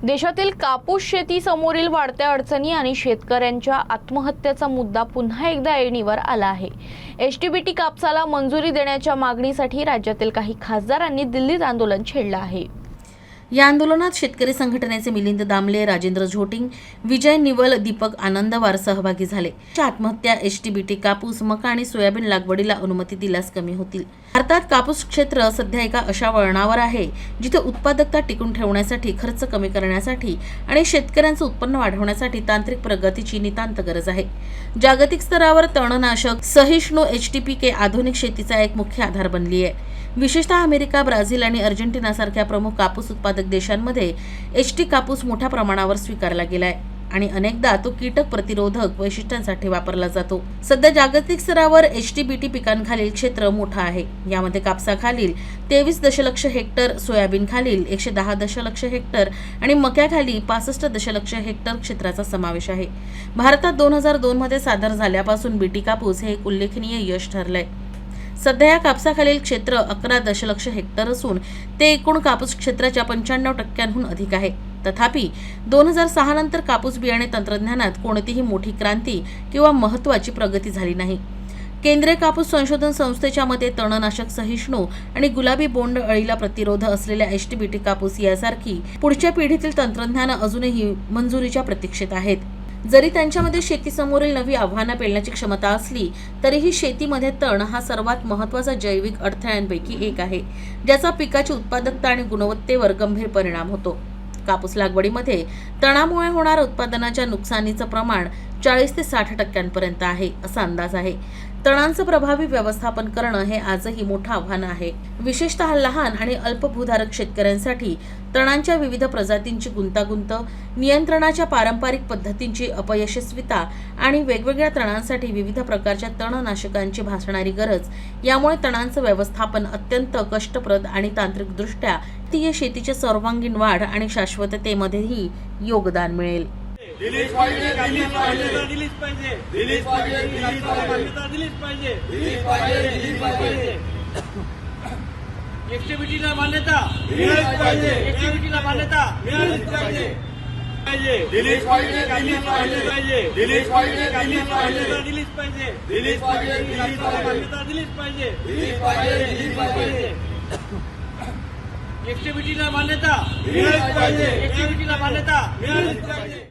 देशातील कापूस शेती समोरील वाढत्या अडचणी आणि शेतकऱ्यांच्या आत्महत्येचा मुद्दा पुन्हा एकदा ऐरणीवर आला आहे। एचटीबीटी कापसाला मंजुरी देण्याच्या मागणीसाठी राज्यातील काही खासदारांनी दिल्लीत आंदोलन छेडलं आहे। या आंदोलनात शेतकरी संघटनेचे मिलिंद दामले, राजेंद्र झोटिंग, विजय निवल, दीपक आनंदवार सहभागी झाले। आत्महत्या, एचटीबीटी कापूस, मका आणि सोयाबीन लागवडीला अनुमती दिल्यास कमी होतील। भारतात कापूस क्षेत्र सध्या एका अशा वळणावर आहे जिथे उत्पादकता टिकून ठेवण्यासाठी, खर्च कमी करण्यासाठी आणि शेतकऱ्यांचं उत्पन्न वाढवण्यासाठी तांत्रिक प्रगतीची नितांत गरज आहे। जागतिक स्तरावर तणनाशक सहिष्णू एचटीपीके आधुनिक शेतीचा एक मुख्य आधार बनली आहे। विशेषतः अमेरिका, ब्राझील आणि अर्जेंटिनासारख्या प्रमुख कापूस उत्पादक देशांमध्ये एचटी कापूस मोठ्या प्रमाणावर स्वीकारला गेलाय आणि अनेकदा तो कीटक प्रतिरोधक वैशिष्ट्यांसाठी वापरला जातो। सध्या जागतिक स्तरावर एचटीबीटी पिकांखालील क्षेत्र मोठा आहे। यामध्ये कापसाखालील 23 दशलक्ष हेक्टर, सोयाबीन खालील 110 दशलक्ष हेक्टर आणि मक्याखाली 65 दशलक्ष हेक्टर क्षेत्राचा समावेश आहे। भारतात 2002 मध्ये सादर झाल्यापासून बीटी कापूस हे एक उल्लेखनीय यश ठरलंय। सध्या या कापसाखालील क्षेत्र 11 दशलक्ष हेक्टर असून ते एकूण कापूस क्षेत्राच्या 95% अधिक आहे। तथापि 2006 नंतर कापूस बियाणे तंत्रज्ञानात कोणतीही मोठी क्रांती किंवा महत्त्वाची प्रगती झाली नाही। केंद्रीय कापूस संशोधन संस्थेच्या मते तणनाशक सहिष्णू आणि गुलाबी बोंड अळीला प्रतिरोध असलेल्या एचटीबीटी कापूस यासारखी पुढच्या पिढीतील तंत्रज्ञान अजूनही मंजुरीच्या प्रतीक्षेत आहेत। जरी त्यांच्यामध्ये शेतीसमोरील नवी आव्हानं पेलण्याची क्षमता असली तरीही शेतीमध्ये तण हा सर्वात महत्त्वाचा जैविक अडथळ्यांपैकी एक आहे, ज्याचा पिकाची उत्पादकता आणि गुणवत्तेवर गंभीर परिणाम होतो। कापूस लागवडीमध्ये तणामुळे होणाऱ्या उत्पादनाच्या नुकसानीचं प्रमाण 40 ते 60% आहे असा अंदाज आहे। तणांचं प्रभावी व्यवस्थापन करणं हे आजही मोठं आव्हान आहे। विशेषतः लहान आणि अल्पभूधारक शेतकऱ्यांसाठी तणांच्या विविध प्रजातींची गुंतागुंत, नियंत्रणाच्या पारंपरिक पद्धतींची अपयशस्वीता आणि वेगवेगळ्या तणांसाठी विविध प्रकारच्या तणनाशकांची भासणारी गरज यामुळे तणांचं व्यवस्थापन अत्यंत कष्टप्रद आणि तांत्रिकदृष्ट्या शेतीच्या सर्वांगीण वाढ आणि शाश्वततेमध्येही योगदान मिळेल। एचटीबीटीला मान्यता मिळालीच पाहिजे। एचटीबीटीला मान्यता मिळालीच पाहिजे। दिलीच पाहिजे, दिलीच पाहिजे, दिलीच पाहिजे, दिलीच पाहिजे, दिलीच पाहिजे, दिलीच पाहिजे, मान्यता दिलीच पाहिजे, दिलीच पाहिजे, दिलीच पाहिजे। एचटीबीटीला मान्यता मिळालीच पाहिजे। एचटीबीटीला मान्यता मिळालीच पाहिजे।